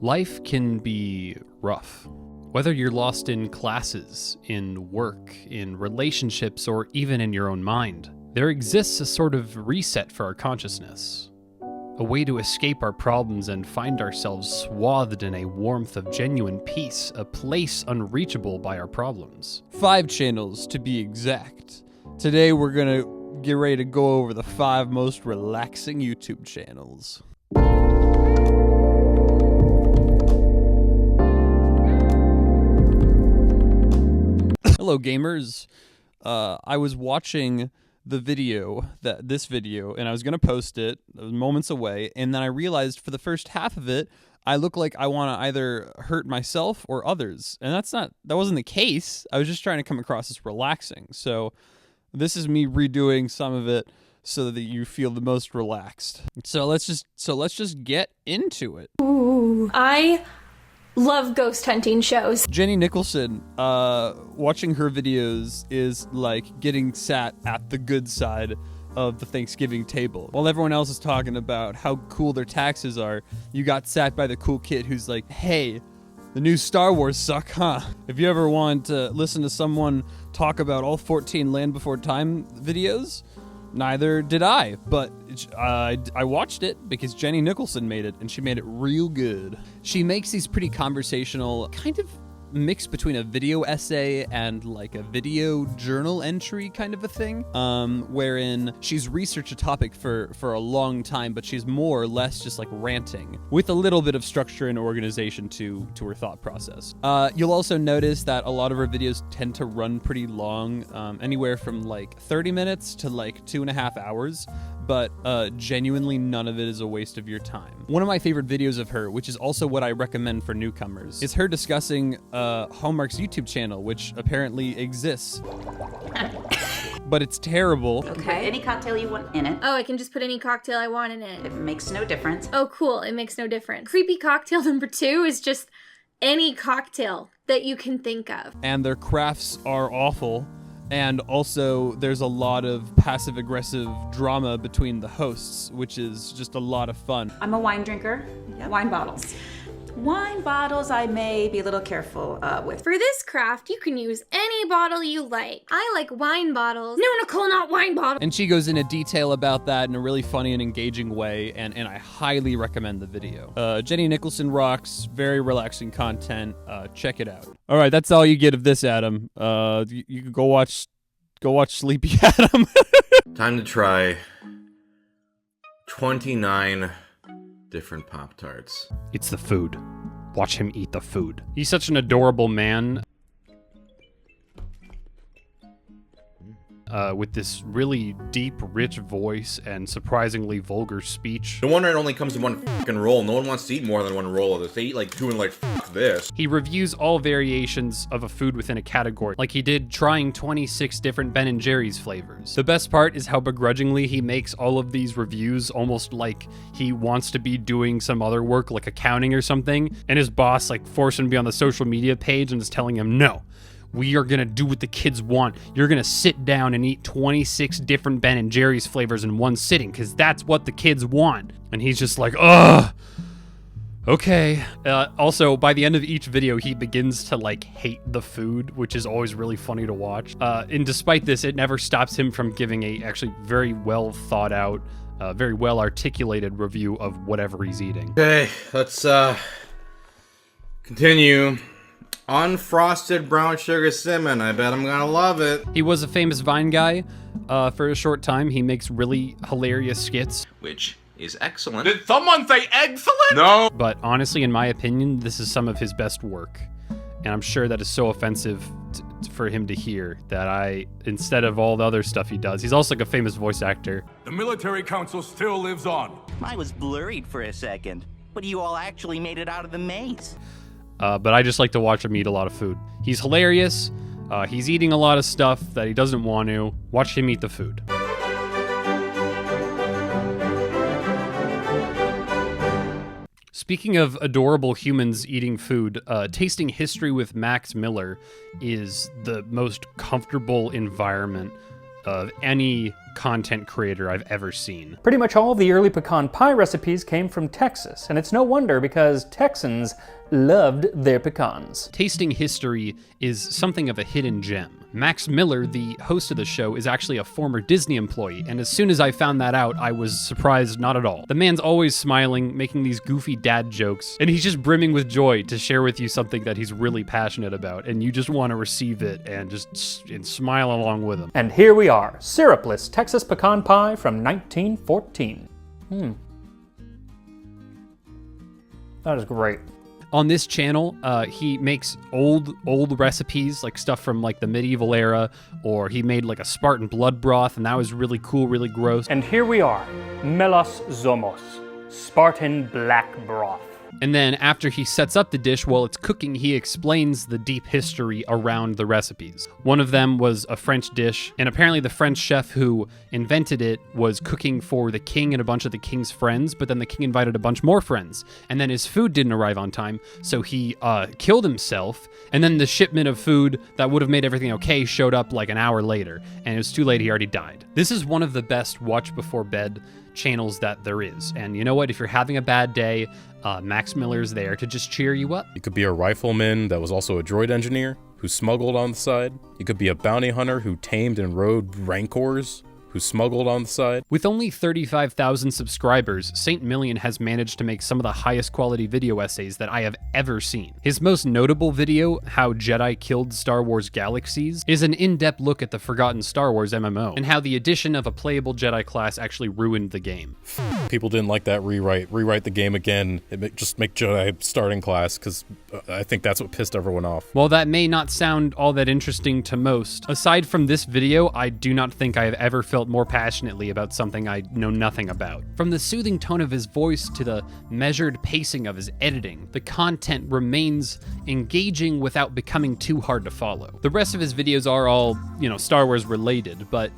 Life can be rough. Whether you're lost in classes, in work, in relationships, or even in your own mind, there exists a sort of reset for our consciousness. A way to escape our problems and find ourselves swathed in a warmth of genuine peace, a place unreachable by our problems. 5 channels to be exact. Today we're gonna get ready to go over the 5 most relaxing YouTube channels. Hello gamers. I was watching this video, and I was gonna post it. It was moments away, and then I realized for the first half of it, I look like I want to either hurt myself or others, and that wasn't the case. I was just trying to come across as relaxing. So this is me redoing some of it so that you feel the most relaxed. So let's just get into it. Ooh, I love ghost hunting shows. Jenny Nicholson, watching her videos is like getting sat at the good side of the Thanksgiving table. While everyone else is talking about how cool their taxes are, you got sat by the cool kid who's like, hey, the new Star Wars suck, huh? If you ever want to listen to someone talk about all 14 Land Before Time videos, neither did I, but I watched it because Jenny Nicholson made it, and she made it real good. She makes these pretty conversational, kind of mix between a video essay and like a video journal entry kind of a thing, wherein she's researched a topic for a long time, but she's more or less just like ranting with a little bit of structure and organization to her thought process. You'll also notice that a lot of her videos tend to run pretty long, anywhere from like 30 minutes to like 2.5 hours, but genuinely none of it is a waste of your time. One of my favorite videos of her, which is also what I recommend for newcomers, is her discussing Hallmark's YouTube channel, which apparently exists. But it's terrible. Okay. Any cocktail you want in it. Oh, I can just put any cocktail I want in it. It makes no difference. Oh, cool. It makes no difference. Creepy cocktail number 2 is just any cocktail that you can think of. And their crafts are awful. And also, there's a lot of passive-aggressive drama between the hosts, which is just a lot of fun. I'm a wine drinker. Yep. Wine bottles. Wine bottles I may be a little careful with. For this craft, you can use any bottle you like. I like wine bottles. No, Nicole, not wine bottles. And she goes into detail about that in a really funny and engaging way, and I highly recommend the video. Jenny Nicholson rocks, very relaxing content. Check it out. All right, that's all you get of this, Adam. You can go watch Sleepy Adam. Time to try 29 different Pop-Tarts. It's the food. Watch him eat the food. He's such an adorable man. With this really deep, rich voice and surprisingly vulgar speech. No wonder it only comes in one fucking roll. No one wants to eat more than one roll of this. They eat like doing like this. He reviews all variations of a food within a category, like he did trying 26 different Ben & Jerry's flavors. The best part is how begrudgingly he makes all of these reviews, almost like he wants to be doing some other work, like accounting or something, and his boss like forced him to be on the social media page and is telling him, no, we are gonna do what the kids want. You're gonna sit down and eat 26 different Ben & Jerry's flavors in one sitting, because that's what the kids want. And he's just like, ugh, okay. Also, by the end of each video, he begins to like hate the food, which is always really funny to watch. And despite this, it never stops him from giving a actually very well thought out, very well articulated review of whatever he's eating. Okay, let's continue. Unfrosted brown sugar cinnamon. I bet I'm gonna love it. He was a famous Vine guy for a short time. He makes really hilarious skits. Which is excellent. Did someone say excellent? No. But honestly, in my opinion, this is some of his best work. And I'm sure that is so offensive for him to hear that instead of all the other stuff he does, he's also like a famous voice actor. The military council still lives on. I was blurred for a second, but you all actually made it out of the maze. But I just like to watch him eat a lot of food. He's hilarious. He's eating a lot of stuff that he doesn't want to. Watch him eat the food. Speaking of adorable humans eating food, Tasting History with Max Miller is the most comfortable environment of any content creator I've ever seen. Pretty much all of the early pecan pie recipes came from Texas, and it's no wonder because Texans loved their pecans. Tasting history is something of a hidden gem. Max Miller, the host of the show, is actually a former Disney employee, and as soon as I found that out, I was surprised not at all. The man's always smiling, making these goofy dad jokes, and he's just brimming with joy to share with you something that he's really passionate about, and you just want to receive it and smile along with him. And here we are, syrupless Texas pecan pie from 1914. That is great. On this channel, he makes old recipes, like stuff from like the medieval era, or he made like a Spartan blood broth, and that was really cool, really gross. And here we are, Melos Zomos, Spartan black broth. And then after he sets up the dish while it's cooking, he explains the deep history around the recipes. One of them was a French dish, and apparently the French chef who invented it was cooking for the king and a bunch of the king's friends, but then the king invited a bunch more friends, and then his food didn't arrive on time, so he killed himself, and then the shipment of food that would have made everything okay showed up like an hour later, and it was too late, he already died. This is one of the best watch before bed channels that there is, and you know what, if you're having a bad day, Max Miller's there to just cheer you up. You could be a rifleman that was also a droid engineer who smuggled on the side. You could be a bounty hunter who tamed and rode rancors who smuggled on the side. With only 35,000 subscribers, Saintmillion has managed to make some of the highest quality video essays that I have ever seen. His most notable video, How Jedi Killed Star Wars Galaxies, is an in-depth look at the forgotten Star Wars MMO, and how the addition of a playable Jedi class actually ruined the game. People didn't like that rewrite the game again, just make Jedi starting class, because I think that's what pissed everyone off. While that may not sound all that interesting to most, aside from this video, I do not think I have ever felt more passionately about something I know nothing about. From the soothing tone of his voice to the measured pacing of his editing, the content remains engaging without becoming too hard to follow. The rest of his videos are all, Star Wars related, but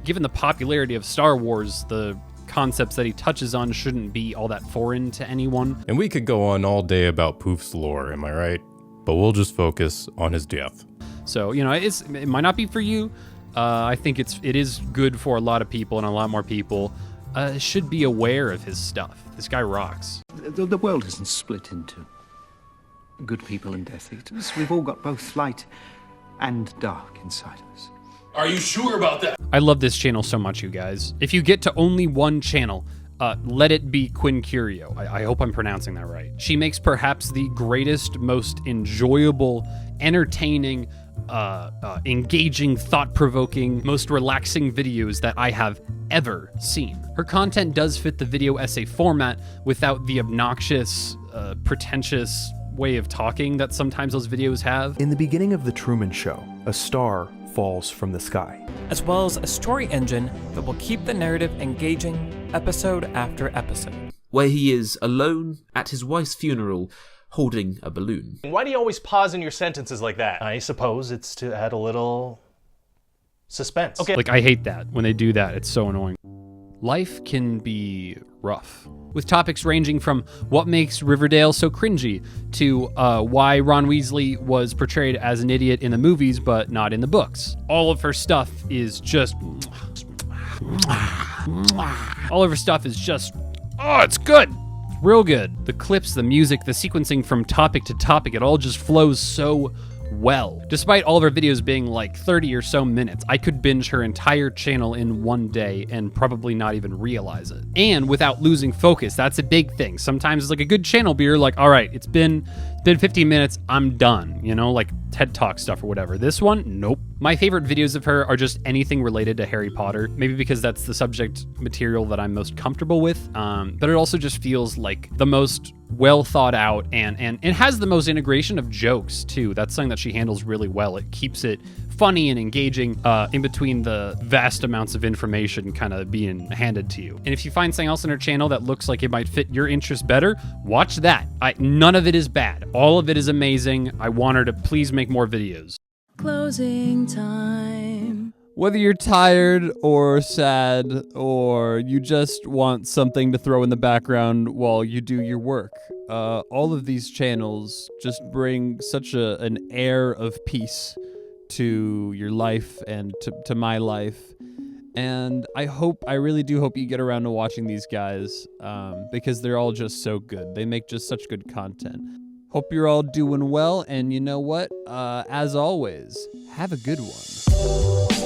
given the popularity of Star Wars, the concepts that he touches on shouldn't be all that foreign to anyone. And we could go on all day about Poof's lore, am I right? But we'll just focus on his death. So, it might not be for you. I think it is good for a lot of people, and a lot more people should be aware of his stuff. This guy rocks. The world isn't split into good people and Death Eaters. We've all got both light and dark inside of us. Are you sure about that? I love this channel so much, you guys. If you get to only one channel, let it be Quinn Curio. I hope I'm pronouncing that right. She makes perhaps the greatest, most enjoyable, entertaining, engaging, thought-provoking, most relaxing videos that I have ever seen. Her content does fit the video essay format without the obnoxious, pretentious way of talking that sometimes those videos have. In the beginning of The Truman Show, a star falls from the sky. As well as a story engine that will keep the narrative engaging episode after episode. Where he is alone at his wife's funeral, holding a balloon. Why do you always pause in your sentences like that? I suppose it's to add a little suspense. Okay. Like, I hate that when they do that. It's so annoying. Life can be rough, with topics ranging from what makes Riverdale so cringy to why Ron Weasley was portrayed as an idiot in the movies but not in the books. All of her stuff is just... All of her stuff is just... Oh, it's good! Real good. The clips, the music, the sequencing from topic to topic, it all just flows so well. Despite all of her videos being like 30 or so minutes, I could binge her entire channel in one day and probably not even realize it. And without losing focus, that's a big thing. Sometimes it's like a good channel, but you're like, all right, it's been 15 minutes, I'm done, like TED Talk stuff or whatever. This one, nope. My favorite videos of her are just anything related to Harry Potter, maybe because that's the subject material that I'm most comfortable with, but it also just feels like the most well thought out, and it has the most integration of jokes too. That's something that she handles really well. It keeps it funny and engaging in between the vast amounts of information kind of being handed to you. And if you find something else on her channel that looks like it might fit your interest better, watch that. None of it is bad. All of it is amazing. I want her to please make more videos. Closing time. Whether you're tired or sad or you just want something to throw in the background while you do your work, all of these channels just bring such an air of peace to your life and to my life. And I really do hope you get around to watching these guys, because they're all just so good. They make just such good content. Hope you're all doing well, and you know what? As always, have a good one.